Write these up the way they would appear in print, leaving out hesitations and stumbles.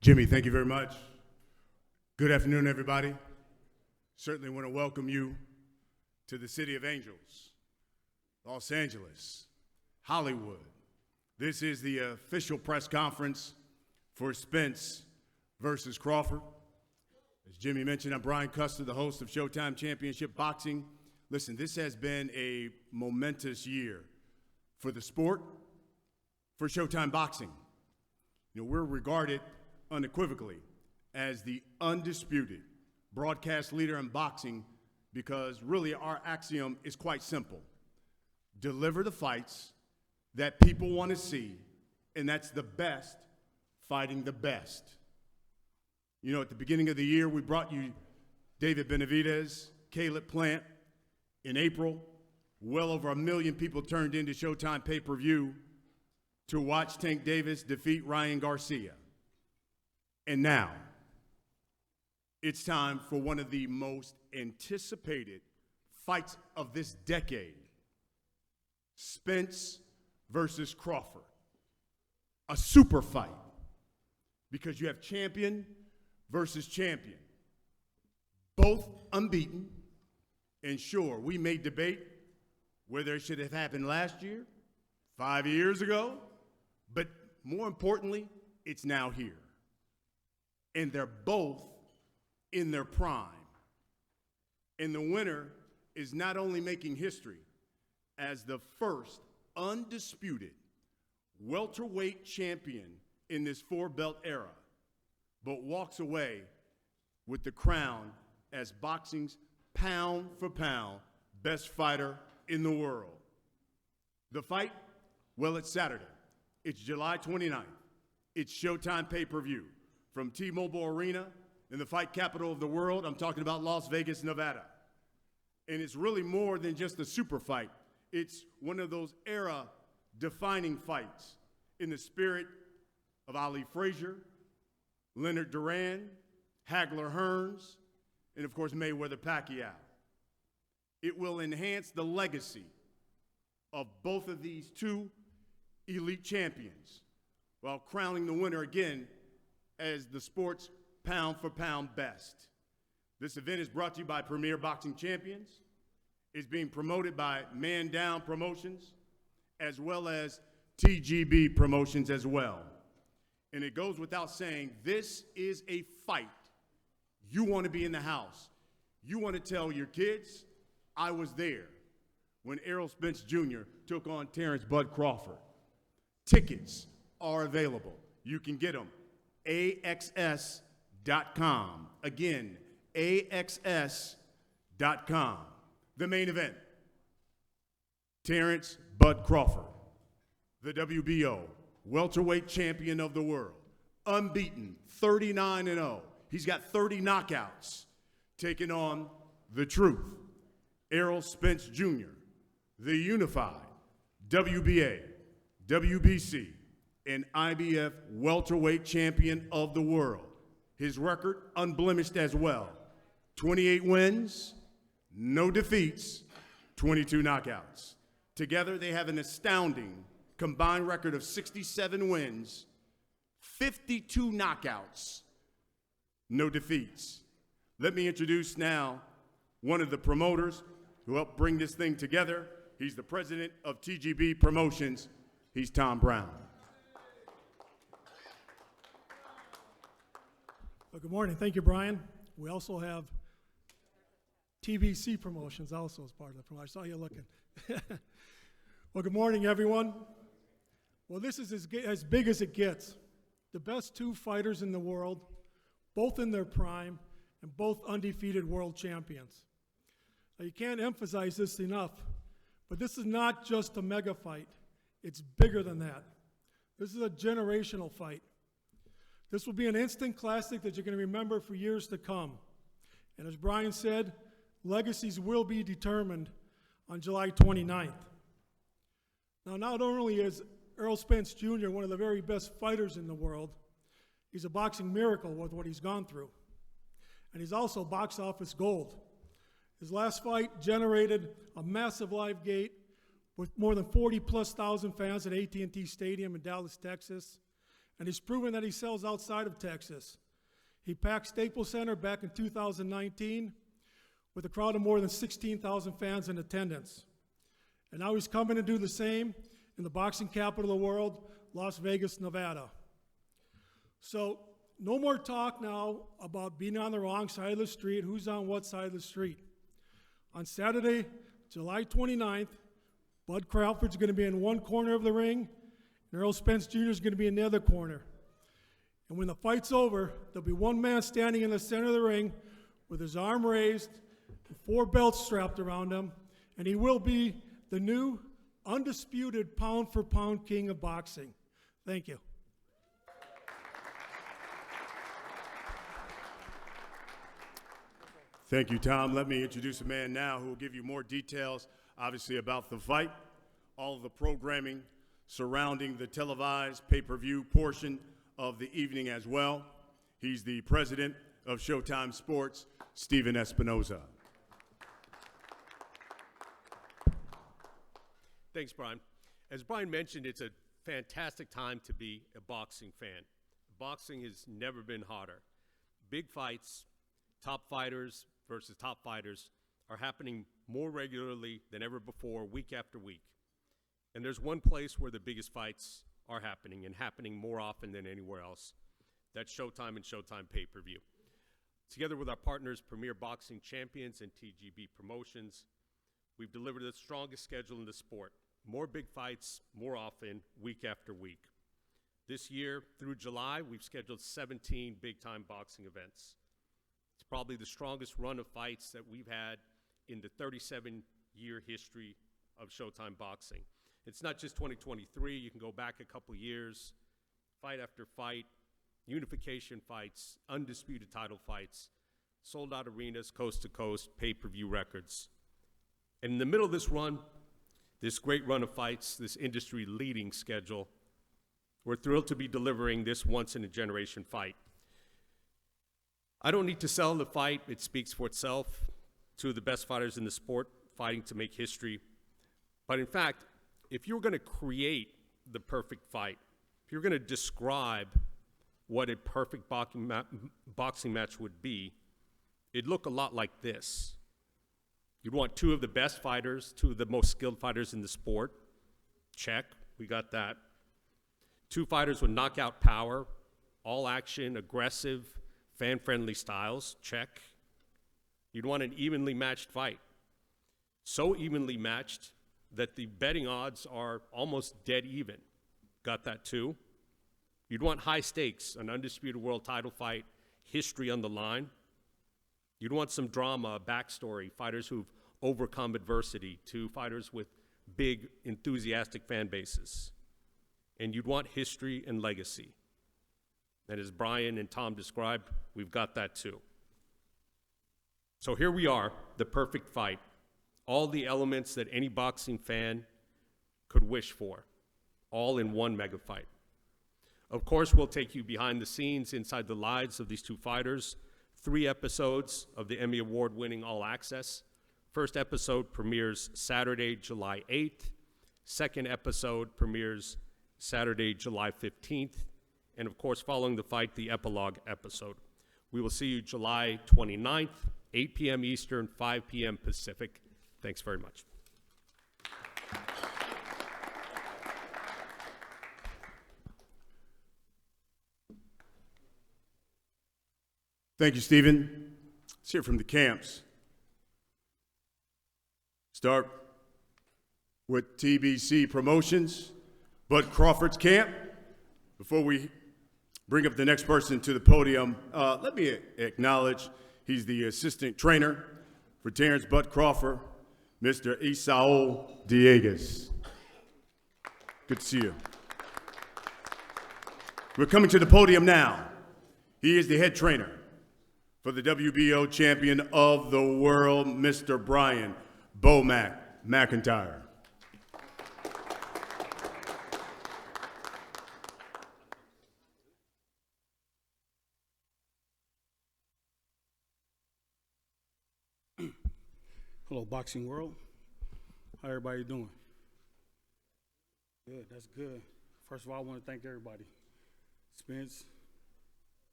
Jimmy, thank you very much. Good afternoon, everybody. Certainly want to welcome you to the City of Angels, Los Angeles, Hollywood. This is the official press conference for Spence versus Crawford. As Jimmy mentioned, I'm Brian Custer, the host of Showtime Championship Boxing. Listen, this has been a momentous year for the sport, for Showtime Boxing. You know, we're regarded unequivocally as the undisputed broadcast leader in boxing because really our axiom is quite simple. Deliver the fights that people want to see, and that's the best fighting the best. You know, at the beginning of the year, we brought you David Benavidez, Caleb Plant. In April, well over 1 million people turned into Showtime pay-per-view to watch Tank Davis defeat Ryan Garcia. And now, it's time for one of the most anticipated fights of this decade, Spence versus Crawford. A super fight, because you have champion versus champion, both unbeaten. And sure, we may debate whether it should have happened last year, 5 years ago, but more importantly, it's now here. And they're both in their prime. And the winner is not only making history as the first undisputed welterweight champion in this four-belt era, but walks away with the crown as boxing's pound for pound best fighter in the world. The fight? Well, it's Saturday. It's July 29th. It's Showtime pay-per-view from T-Mobile Arena in the fight capital of the world. I'm talking about Las Vegas, Nevada. And it's really more than just a super fight. It's one of those era-defining fights in the spirit of Ali Frazier, Leonard Duran, Hagler Hearns, and of course Mayweather-Pacquiao. It will enhance the legacy of both of these two elite champions while crowning the winner again as the sport's pound-for-pound best. This event is brought to you by Premier Boxing Champions. It's being promoted by Man Down Promotions, as well as TGB Promotions as well. And it goes without saying, this is a fight you want to be in the house. You want to tell your kids, I was there when Errol Spence Jr. took on Terence Bud Crawford. Tickets are available. You can get them. AXS.com. Again, AXS.com. The main event, Terence Bud Crawford, the WBO welterweight champion of the world, unbeaten, 39-0. He's got 30 knockouts, taking on the Truth, Errol Spence Jr., the unified WBA, WBC, and IBF welterweight champion of the world. His record, unblemished as well. 28 wins, no defeats, 22 knockouts. Together, they have an astounding combined record of 67 wins, 52 knockouts, no defeats. Let me introduce now one of the promoters who helped bring this thing together. He's the president of TGB Promotions. He's Tom Brown. Well, good morning. Thank you, Brian. We also have TBC Promotions also as part of the promotion. I saw you looking. Well, good morning, everyone. Well, this is as big as it gets. The best two fighters in the world, both in their prime, and both undefeated world champions. Now, you can't emphasize this enough, but this is not just a mega fight. It's bigger than that. This is a generational fight. This will be an instant classic that you're going to remember for years to come. And as Brian said, legacies will be determined on July 29th. Now, not only is Errol Spence Jr. one of the very best fighters in the world, he's a boxing miracle with what he's gone through. And he's also box office gold. His last fight generated a massive live gate with more than 40,000+ fans at AT&T Stadium in Dallas, Texas. and he's proven that he sells outside of Texas. He packed Staples Center back in 2019 with a crowd of more than 16,000 fans in attendance. And now he's coming to do the same in the boxing capital of the world, Las Vegas, Nevada. So no more talk now about being on the wrong side of the street, who's on what side of the street. On Saturday, July 29th, Bud Crawford's going to be in one corner of the ring, and Errol Spence Jr. is going to be in the other corner. And when the fight's over, there'll be one man standing in the center of the ring with his arm raised and 4 belts strapped around him, and he will be the new undisputed pound-for-pound king of boxing. Thank you. Thank you, Tom. Let me introduce a man now who will give you more details, obviously, about the fight, all of the programming surrounding the televised pay-per-view portion of the evening as well. He's the president of Showtime Sports, Steven Espinoza. Thanks, Brian. As Brian mentioned, it's a fantastic time to be a boxing fan. Boxing has never been hotter. Big fights, top fighters versus top fighters are happening more regularly than ever before, week after week. And there's one place where the biggest fights are happening, and happening more often than anywhere else. That's Showtime and Showtime pay-per-view. Together with our partners, Premier Boxing Champions and TGB Promotions, we've delivered the strongest schedule in the sport. More big fights, more often, week after week. This year, through July, we've scheduled 17 big-time boxing events. It's probably the strongest run of fights that we've had in the 37-year history of Showtime Boxing. It's not just 2023. You can go back a couple years, fight after fight, unification fights, undisputed title fights, sold-out arenas, coast-to-coast, pay-per-view records. And in the middle of this run, this great run of fights, this industry-leading schedule, we're thrilled to be delivering this once-in-a-generation fight. I don't need to sell the fight. It speaks for itself. 2 of the best fighters in the sport fighting to make history. But in fact, if you were going to create the perfect fight, if you're going to describe what a perfect boxing match would be, it'd look a lot like this. You'd want 2 of the best fighters, 2 of the most skilled fighters in the sport. Check, we got that. 2 fighters with knockout power, all action, aggressive, fan-friendly styles. Check. You'd want an evenly matched fight. So evenly matched that the betting odds are almost dead even. Got that too. You'd want high stakes, an undisputed world title fight, history on the line. You'd want some drama, a backstory, fighters who've overcome adversity, 2 fighters with big, enthusiastic fan bases. And you'd want history and legacy. And as Brian and Tom described, we've got that too. So here we are, the perfect fight. All the elements that any boxing fan could wish for, all in one mega fight. Of course, we'll take you behind the scenes, inside the lives of these 2 fighters. 3 episodes of the Emmy Award-winning All Access. First episode premieres Saturday, July 8th. Second episode premieres Saturday, July 15th. And of course, following the fight, the epilogue episode. We will see you July 29th, 8 p.m. Eastern, 5 p.m. Pacific. Thanks very much. Thank you, Steven. Let's hear from the camps. Start with TBC Promotions, Bud Crawford's camp. Before we bring up the next person to the podium, let me acknowledge he's the assistant trainer for Terence Bud Crawford, Mr. Isaul Dieguez. Good to see you. We're coming to the podium now. He is the head trainer for the WBO champion of the world, Mr. Brian Bomac McIntyre. Hello, boxing world. How everybody doing? Good, that's good. First of all, I want to thank everybody. Spence,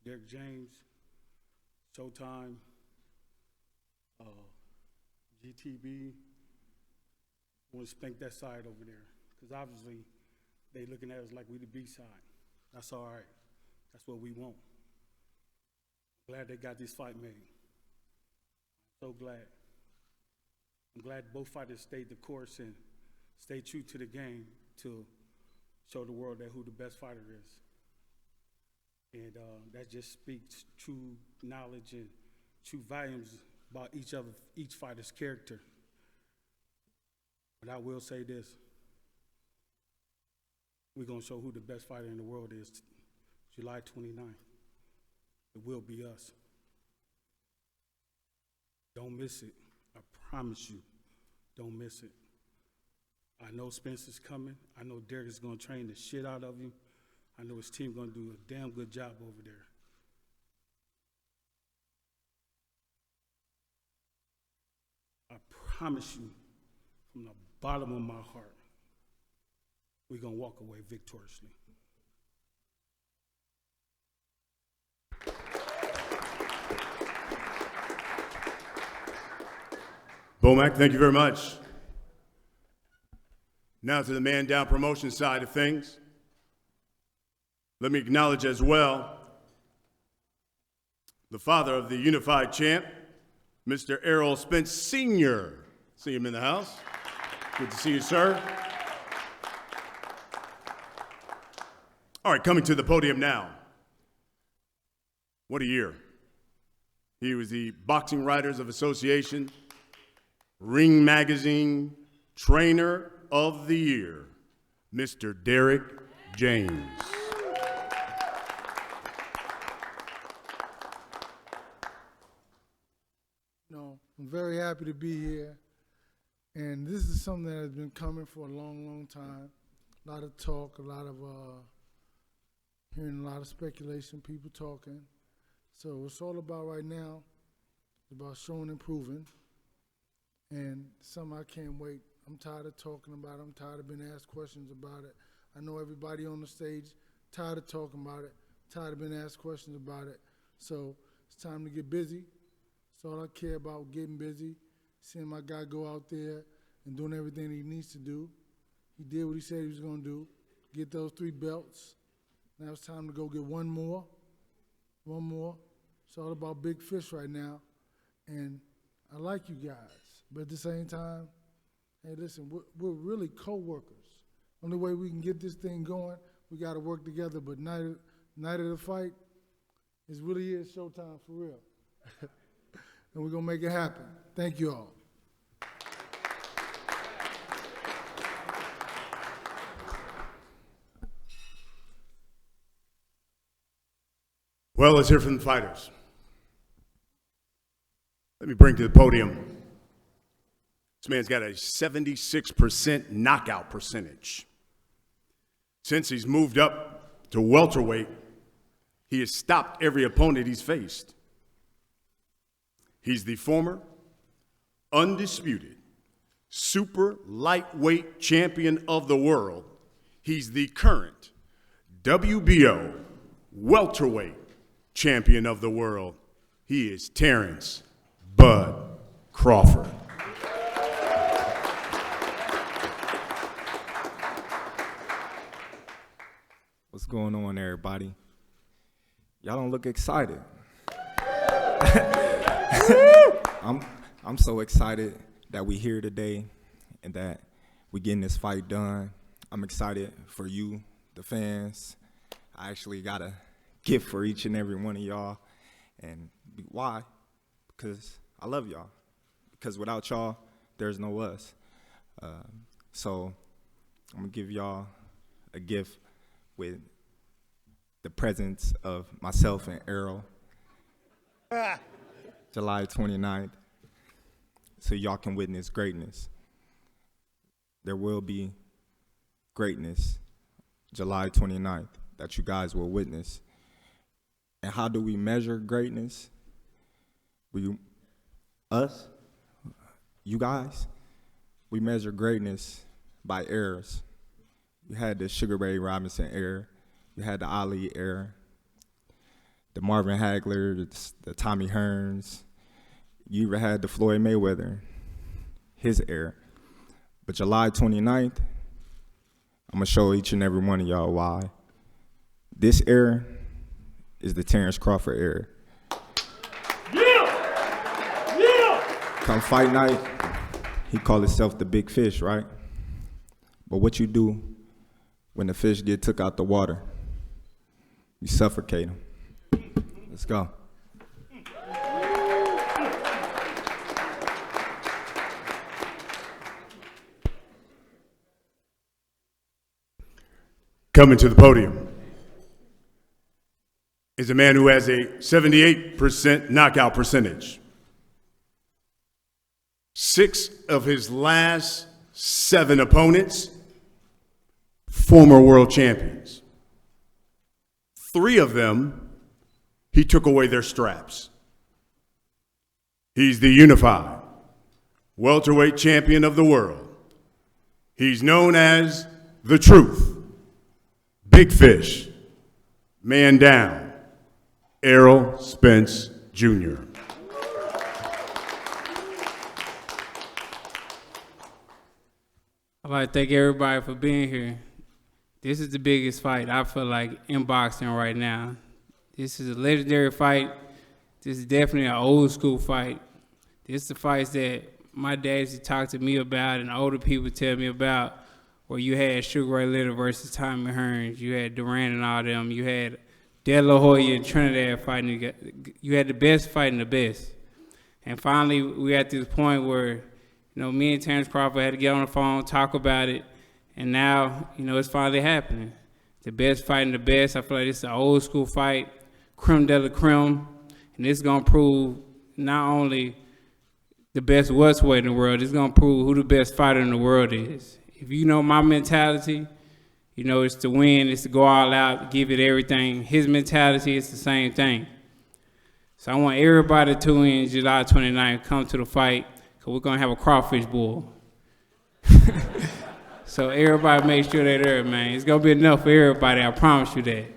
Derek James, Showtime, GTB. Want to spank that side over there, because obviously they looking at us like we the B side. That's all right. That's what we want. Glad they got this fight made. So glad. I'm glad both fighters stayed the course and stayed true to the game to show the world that who the best fighter is. And that just speaks true knowledge and true volumes about each fighter's character. But I will say this. We're going to show who the best fighter in the world is July 29th. It will be us. Don't miss it. I promise you, don't miss it. I know Spence is coming. I know Derek is going to train the shit out of him. I know his team going to do a damn good job over there. I promise you, from the bottom of my heart, we're going to walk away victoriously. Bomac, thank you very much. Now to the man down promotion side of things. Let me acknowledge as well the father of the unified champ, Mr. Errol Spence Sr. See him in the house. Good to see you, sir. All right, coming to the podium now. What a year. He was the Boxing Writers of Association Ring Magazine Trainer of the Year, Mr. Derek James. No, I'm very happy to be here. And this is something that has been coming for a long, long time. A lot of talk, a lot of hearing a lot of speculation, people talking. So it's all about right now, it's about showing and proving. And something I can't wait. I'm tired of talking about it. I'm tired of being asked questions about it. I know everybody on the stage tired of talking about it, tired of being asked questions about it. So it's time to get busy. That's all I care about, getting busy, seeing my guy go out there and doing everything he needs to do. He did what he said he was going to do, get those 3 belts. Now it's time to go get one more. It's all about big fish right now. And I like you guys. But at the same time, hey, listen, we're really co-workers. Only way we can get this thing going, we got to work together. But night of the fight, it really is showtime for real. And we're going to make it happen. Thank you all. Well, let's hear from the fighters. Let me bring to the podium. This man's got a 76% knockout percentage. Since he's moved up to welterweight, he has stopped every opponent he's faced. He's the former undisputed super lightweight champion of the world. He's the current WBO welterweight champion of the world. He is Terence Bud Crawford. What's going on, everybody? Y'all don't look excited. I'm so excited that we're here today and that we're getting this fight done. I'm excited for you, the fans. I actually got a gift for each and every one of y'all. And why? Because I love y'all. Because without y'all, there's no us. So I'm going to give y'all a gift with the presence of myself and Errol. July 29th, so y'all can witness greatness. There will be greatness July 29th that you guys will witness. And how do we measure greatness? You guys, we measure greatness by errors. You had the Sugar Ray Robinson error. You had the Ali error. the Marvin Hagler, the Tommy Hearns. You even had the Floyd Mayweather, his era. But July 29th, I'm going to show each and every one of y'all why. This era is the Terence Crawford era. Come fight night, he called himself the big fish, right? But what you do when the fish get took out the water, you suffocate him. Let's go. Coming to the podium is a man who has a 78% knockout percentage. 6 of his last 7 opponents, former world champions. 3 of them, he took away their straps. He's the unified welterweight champion of the world. He's known as the Truth. Big Fish, man down, Errol Spence Jr. I'd like to thank everybody for being here. This is the biggest fight I feel like in boxing right now. This is a legendary fight. This is definitely an old school fight. This is the fights that my dad used to talk to me about and older people tell me about, where you had Sugar Ray Leonard versus Tommy Hearns, you had Duran and all them, you had De La Hoya and Trinidad fighting. You had the best fighting the best. And finally, we at this point where, you know, me and Terence Crawford had to get on the phone, talk about it, and now, you know, it's finally happening. The best fighting the best. I feel like this is an old school fight, creme de la creme, and this is gonna prove not only the best welterweight in the world, it's gonna prove who the best fighter in the world is. If you know my mentality, you know it's to win, it's to go all out, give it everything. His mentality is the same thing. So I want everybody to tune in July 29th, come to the fight, because we're going to have a crawfish boil. So everybody make sure they're there, man. It's going to be enough for everybody, I promise you that.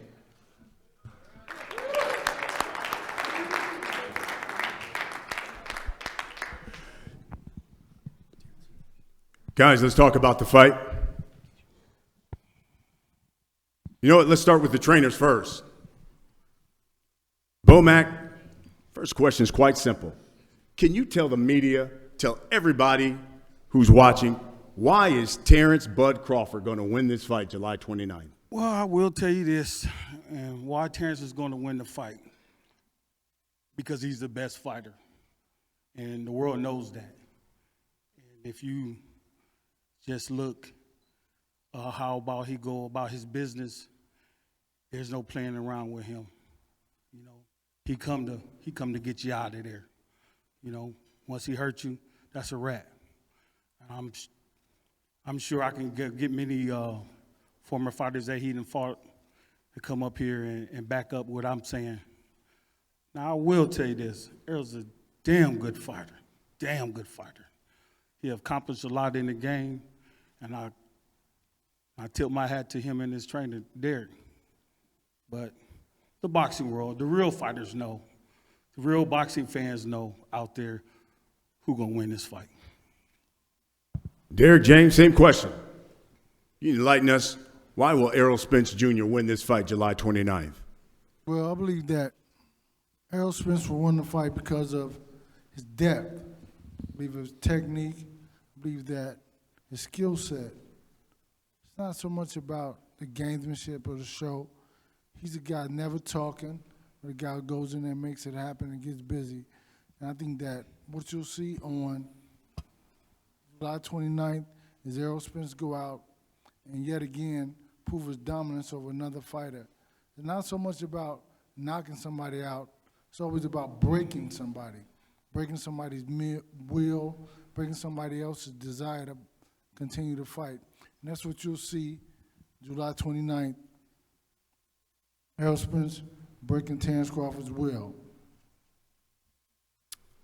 Guys, let's talk about the fight. You know what? Let's start with the trainers first. Bomac, first question is quite simple. Can you tell the media, tell everybody who's watching, why is Terence Bud Crawford going to win this fight July 29th? Well, I will tell you this, and why Terence is going to win the fight. Because he's the best fighter, and the world knows that. And if you just look how about he go about his business, there's no playing around with him. You know, he come to get you out of there. You know, once he hurt you, that's a wrap. I'm sure I can get many former fighters that he done fought to come up here and back up what I'm saying. Now, I will tell you this. Errol's a damn good fighter, damn good fighter. He accomplished a lot in the game, and I tilt my hat to him and his trainer, Derek. But the boxing world, the real fighters know, the real boxing fans know out there who's going to win this fight. Derek James, same question. You enlighten us. Why will Errol Spence Jr. win this fight July 29th? Well, I believe that Errol Spence will win the fight because of his depth. I believe his technique. I believe that his skill set. It's not so much about the gamesmanship of the show. He's a guy never talking, but a guy who goes in there and makes it happen and gets busy. And I think that what you'll see on July 29th is Errol Spence go out and yet again prove his dominance over another fighter. It's not so much about knocking somebody out. It's always about breaking somebody's will, breaking somebody else's desire to continue to fight. And that's what you'll see July 29th. Errol Spence breaking Terence Crawford's will.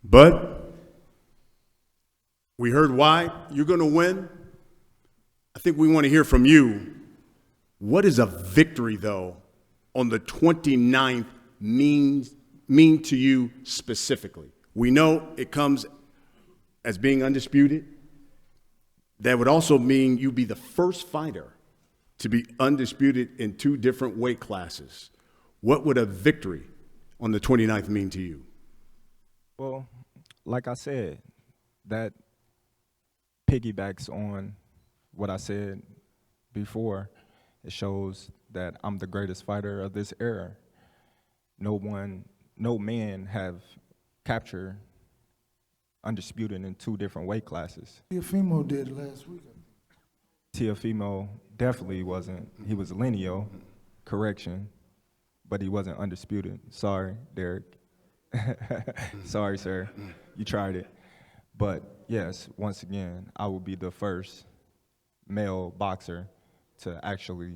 But we heard why you're going to win. I think we want to hear from you. What is a victory, though, on the 29th mean to you specifically? We know it comes as being undisputed. That would also mean you'd be the first fighter to be undisputed in 2 different weight classes. What would a victory on the 29th mean to you? Well, like I said, that piggybacks on what I said before. It shows that I'm the greatest fighter of this era. No man have captured undisputed in 2 different weight classes. Teofimo did last week. Teofimo definitely wasn't. He was lineal, correction, but he wasn't undisputed. Sorry, Derek. Sorry, sir. You tried it. But yes, once again, I will be the first male boxer to actually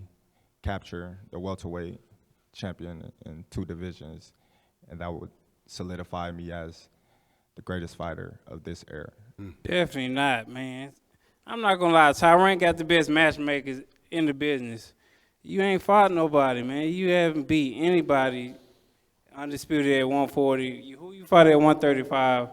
capture the welterweight champion in 2 divisions, and that would solidify me as the greatest fighter of this era. Definitely not, man. I'm not gonna lie, Tyron got the best matchmakers in the business. You ain't fought nobody, man. You haven't beat anybody undisputed at 140. Who you fought at 135,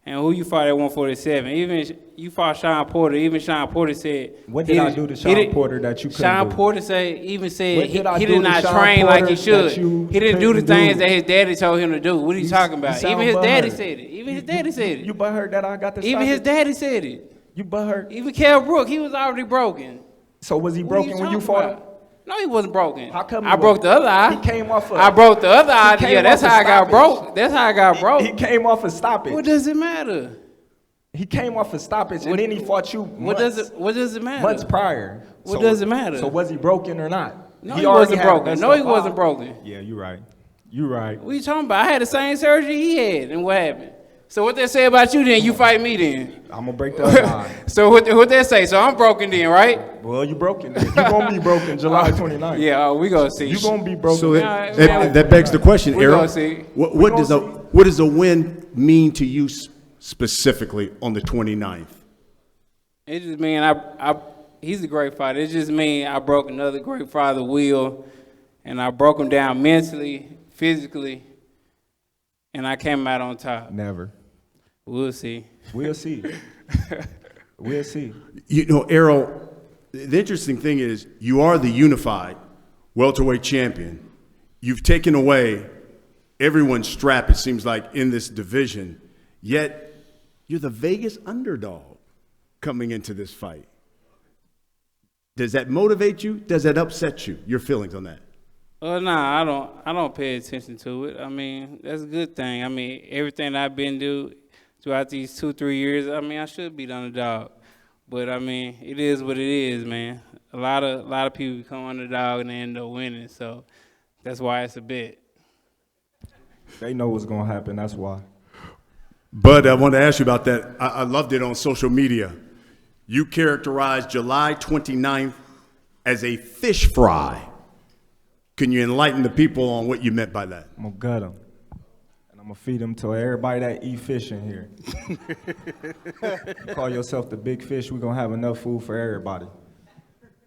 and who you fought at 147. Even you fought Sean Porter. Even Sean Porter said, What did I do to Sean Porter that you couldn't Sean do? Porter even said What did I he do did to not Sean train like he Porter should. that you He didn't do the couldn't things do? that his daddy told him to do. What are you talking about? sound Even his daddy butthurt. said it. Even his daddy said it. You butthurt that I got to Even stop his it? daddy said it. You butthurt? Even Kell Brook, he was already broken. So was he What are broken when you talking fought about? him? No, he wasn't broken. How come he I broke wasn't? the other eye. He came off of. I broke the other eye. came Yeah, that's off how a I got stoppage. broke. That's how I got broke. He came off a stoppage. What does it matter? He came off a stoppage, and then he fought you What months, does it matter? months prior. What does it matter? So was he broken or not? No, he already wasn't had the broken. best No, of he wasn't five. broken. Yeah, you're right. You're right. What are you talking about? I had the same surgery he had, and what happened? So what they say about you then? You fight me then. I'm gonna break the other eye. So what they say? So I'm broken then, right? Well, you broken. You gonna be broken July 29th. Yeah, we gonna see. You gonna be broken. So Yeah, that begs the question, we Errol. gonna see. What does a win mean to you specifically on the 29th? It just mean he's a great fighter. It just mean I broke another great fighter's will, and I broke him down mentally, physically, and I came out on top. Never. We'll see. We'll see. We'll see. You know, Errol, the interesting thing is you are the unified welterweight champion. You've taken away everyone's strap, it seems like, in this division, yet you're the Vegas underdog coming into this fight. Does that motivate you? Does that upset you? Your feelings on that? Nah, I don't pay attention to it. I mean, that's a good thing. I mean, everything I've been through throughout these 2-3 years, I mean, I should be the underdog. But I mean, it is what it is, man. A lot of people become underdog and they end up winning, so that's why it's a bet. They know what's gonna happen. That's why. But I want to ask you about that. I loved it on social media. You characterized July 29th as a fish fry. Can you enlighten the people on what you meant by that? I'm gonna gut them, and I'm gonna feed them to everybody that eat fish in here. Call yourself the big fish. We're gonna have enough food for everybody.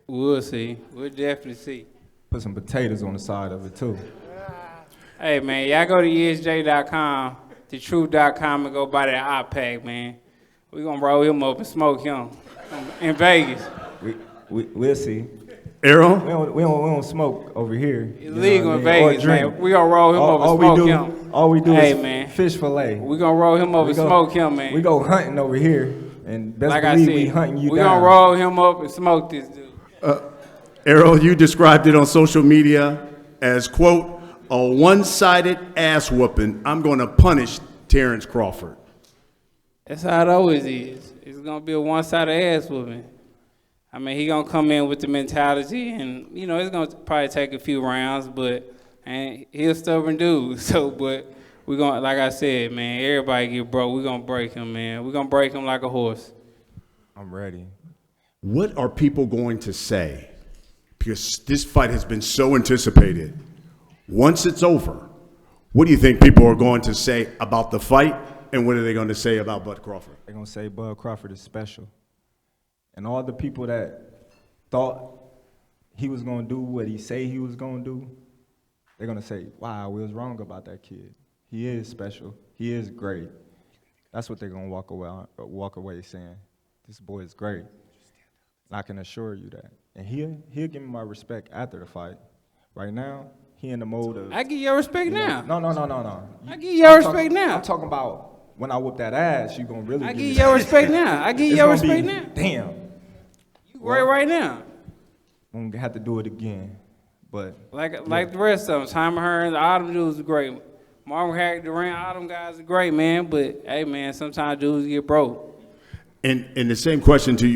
We'll see. We'll definitely see. Put some potatoes on the side of it too. Hey, man, y'all go to ESJ.com, thetruth.com, and go buy that hot pack, man. We're going to roll him up and smoke him in Vegas. We'll see. Errol? We don't smoke over here. It's legal in Or Vegas, drink. man. We're going to roll him up and smoke him. All we do Hey, is man. fish fillet. We're going to roll him up and smoke him, man. We go hunting over here, and best Like I believe said, we hunting you we're down. going to roll him up and smoke this dude. Errol, you described it on social media as, quote, a one-sided ass whooping. I'm going to punish Terence Crawford. That's how it always is. It's going to be a one-sided ass whooping. I mean, he going to come in with the mentality, and, you know, it's going to probably take a few rounds, but and he's a stubborn dude. So, but we're going to, like I said, man, everybody get broke. We're going to break him, man. We're going to break him like a horse. I'm ready. What are people going to say? Because this fight has been so anticipated. Once it's over, what do you think people are going to say about the fight, and what are they going to say about Bud Crawford? They're going to say Bud Crawford is special. And all the people that thought he was going to do what he say he was going to do, they're gonna say, wow, we was wrong about that kid. He is special. He is great. That's what they're gonna walk away saying. This boy is great. And I can assure you that. And he'll give me my respect after the fight. Right now, he in the mode of. I give you respect now. No. I give you respect now. I'm talking about when I whoop that ass, you gonna really. I give you respect now. I give you respect now. Damn. You great right now. I'm gonna have to do it again, but Like the rest of them, Simon Hearns, all them dudes are great. Marvin Harris, Durant, all them guys are great, man. But hey, man, sometimes dudes get broke. And the same question to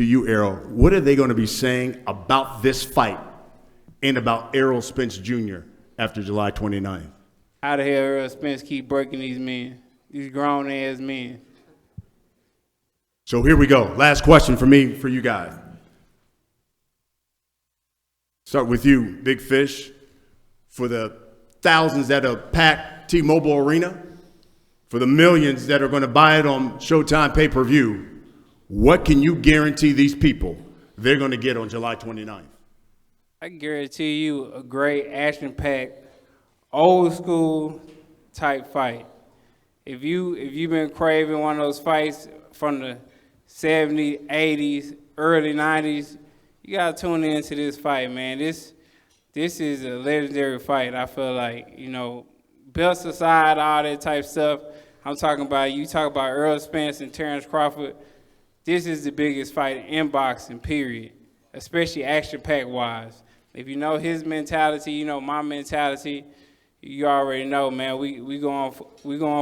you, Errol. What are they going to be saying about this fight and about Errol Spence Jr. after July 29th? How the hell Errol Spence keep breaking these men, these grown ass men? So here we go. Last question for me, for you guys. Start with you, Big Fish. For the thousands that have packed T-Mobile Arena, for the millions that are going to buy it on Showtime pay-per-view, what can you guarantee these people they're going to get on July 29th? I guarantee you a great action-packed, old-school type fight. If you've been craving one of those fights from the 70s, 80s, early 90s, you gotta tune into this fight, man. This is a legendary fight. I feel like, belts aside, all that type stuff. I'm talking about, you talk about Errol Spence and Terence Crawford. This is the biggest fight in boxing, period. Especially action-packed wise. If you know his mentality, you know my mentality, you already know, man, we going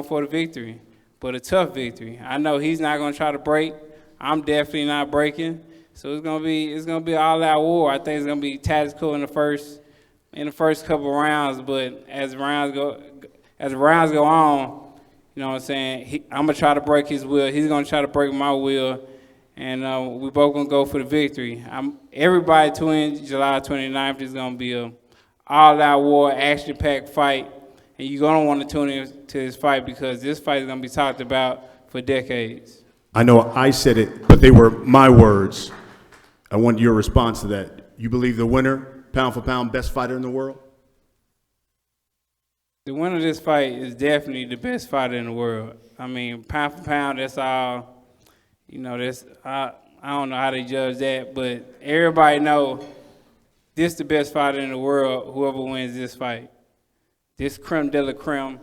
for the victory, but a tough victory. I know he's not gonna try to break. I'm definitely not breaking. So it's gonna be an all-out war. I think it's gonna be tactical in the first couple of rounds, but as the rounds go on, you know what I'm saying, I'm gonna try to break his will. He's gonna try to break my will, and we both gonna go for the victory. Everybody tune in July 29th. It's gonna be a all-out war, action-packed fight, and you're gonna want to tune in to this fight because this fight is gonna be talked about for decades. I know I said it, but they were my words. I want your response to that. You believe the winner, pound for pound, best fighter in the world? The winner of this fight is definitely the best fighter in the world. I mean, pound for pound, that's all, I don't know how they judge that, but everybody know this the best fighter in the world, whoever wins this fight. This creme de la creme,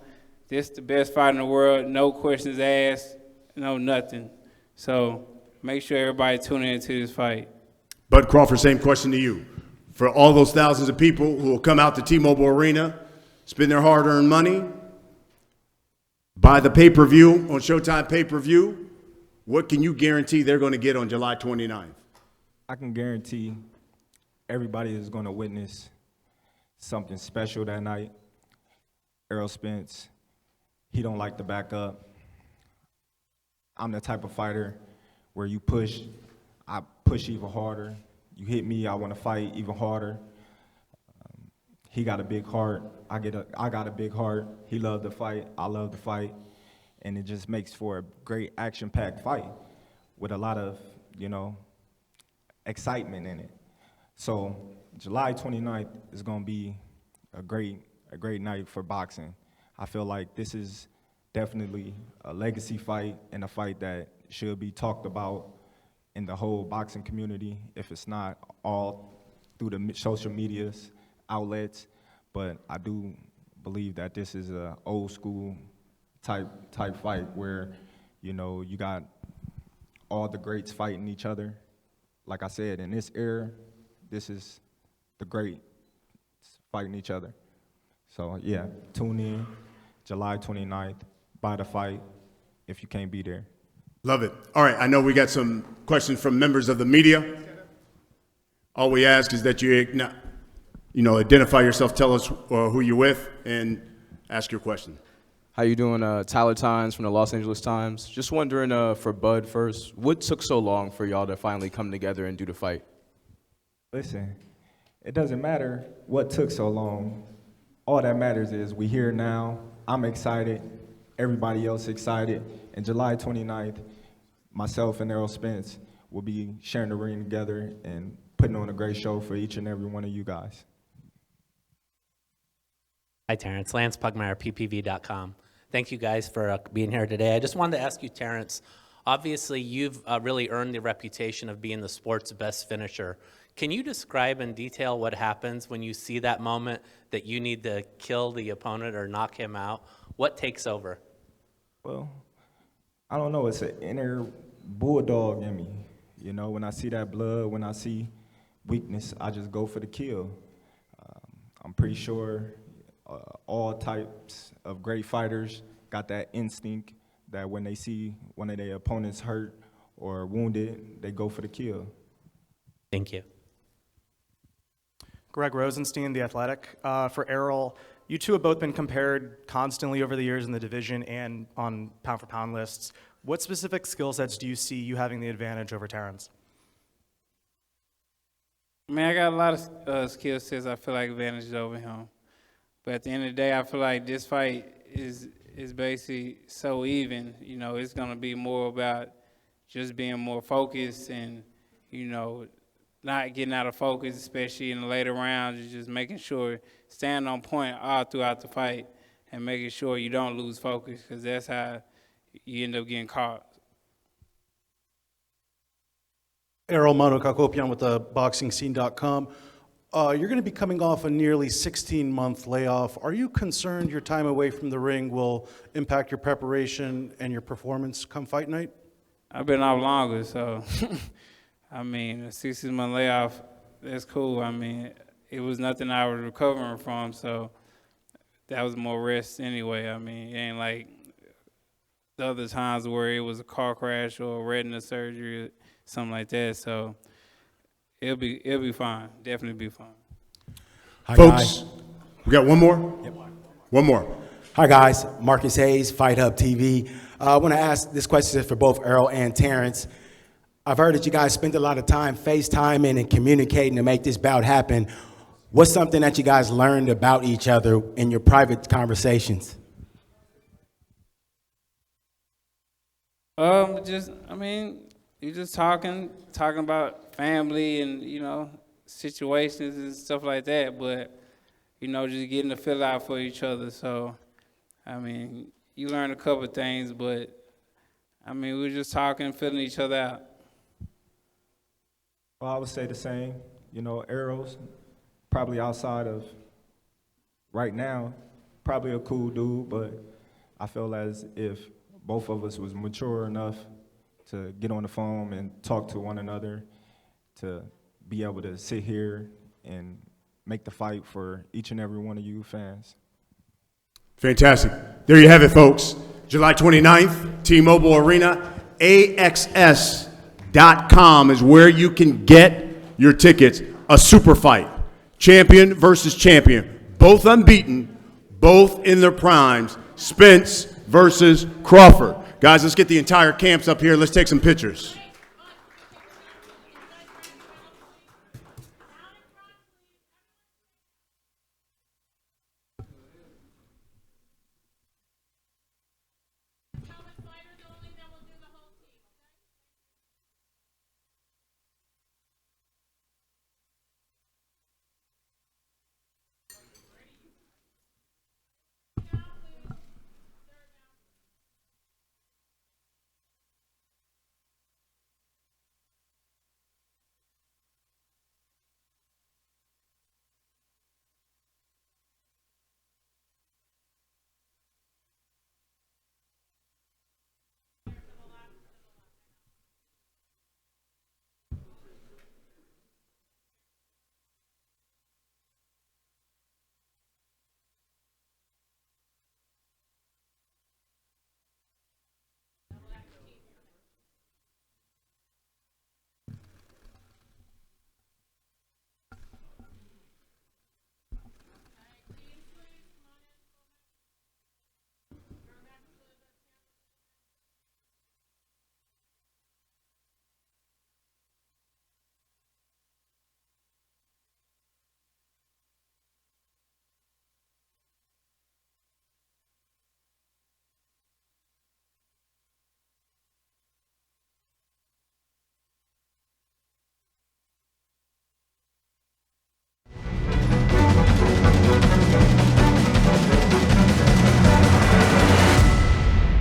this the best fighter in the world, no questions asked, no nothing. So make sure everybody tune into this fight. Bud Crawford, same question to you. For all those thousands of people who will come out to T-Mobile Arena, spend their hard-earned money, buy the pay-per-view on Showtime pay-per-view, what can you guarantee they're going to get on July 29th? I can guarantee everybody is going to witness something special that night. Errol Spence, he don't like to back up. I'm the type of fighter where you push, I push even harder. You hit me, I want to fight even harder. He got a big heart. I got a big heart. He loved the fight. I love the fight. And it just makes for a great action-packed fight with a lot of, excitement in it. So July 29th is going to be a great night for boxing. I feel like this is definitely a legacy fight and a fight that should be talked about in the whole boxing community, if it's not all through the social medias outlets. But I do believe that this is a old school type fight where, you got all the greats fighting each other. Like I said, in this era, this is the greats fighting each other. So yeah, tune in July 29th, buy the fight if you can't be there. Love it. All right, I know we got some questions from members of the media. All we ask is that you identify yourself, tell us who you're with, and ask your question. How you doing? Tyler Tynes from the Los Angeles Times. Just wondering, for Bud first, what took so long for y'all to finally come together and do the fight? Listen, it doesn't matter what took so long. All that matters is we here now. I'm excited. Everybody else excited. And July 29th, myself and Errol Spence will be sharing the ring together and putting on a great show for each and every one of you guys. Hi, Terence. Lance Pugmire, PPV.com. Thank you guys for being here today. I just wanted to ask you, Terence, obviously you've really earned the reputation of being the sport's best finisher. Can you describe in detail what happens when you see that moment that you need to kill the opponent or knock him out? What takes over? Well, I don't know. It's an inner bulldog in me. You know, when I see that blood, when I see weakness, I just go for the kill. I'm pretty sure all types of great fighters got that instinct that when they see one of their opponents hurt or wounded, they go for the kill. Thank you. Greg Rosenstein, The Athletic. For Errol, you two have both been compared constantly over the years in the division and on pound-for-pound lists. What specific skill sets do you see you having the advantage over Terence? I mean, I got a lot of skill sets I feel like advantages over him. But at the end of the day, I feel like this fight is basically so even. You know, it's going to be more about just being more focused and, you know, not getting out of focus, especially in the later rounds, just making sure, staying on point all throughout the fight and making sure you don't lose focus, because that's how you end up getting caught. Errol Kakopian with the BoxingScene.com. You're going to be coming off a nearly 16-month layoff. Are you concerned your time away from the ring will impact your preparation and your performance come fight night? I've been off longer, so, I mean, a 16-month layoff, that's cool. I mean, it was nothing I was recovering from, so that was more rest anyway. I mean, it ain't like the other times where it was a car crash or retina surgery or something like that, so it'll be fine. Definitely be fine. Hi, Folks, guys. we got one more? Yep. One more. Hi, guys. Marcus Hayes, Fight Hub TV. I want to ask this question for both Errol and Terence. I've heard that you guys spend a lot of time FaceTiming and communicating to make this bout happen. What's something that you guys learned about each other in your private conversations? You're just talking about family and, you know, situations and stuff like that, but, you know, just getting a feel out for each other. So, I mean, you learn a couple of things, but, I mean, we were just talking, feeling each other out. Well, I would say the same. You know, Errol's probably outside of right now, probably a cool dude, but I feel as if both of us was mature enough to get on the phone and talk to one another, to be able to sit here and make the fight for each and every one of you fans. Fantastic. There you have it, folks. July 29th, T-Mobile Arena. AXS.com is where you can get your tickets. A super fight. Champion versus champion. Both unbeaten, both in their primes. Spence versus Crawford. Guys, let's get the entire camps up here. Let's take some pictures.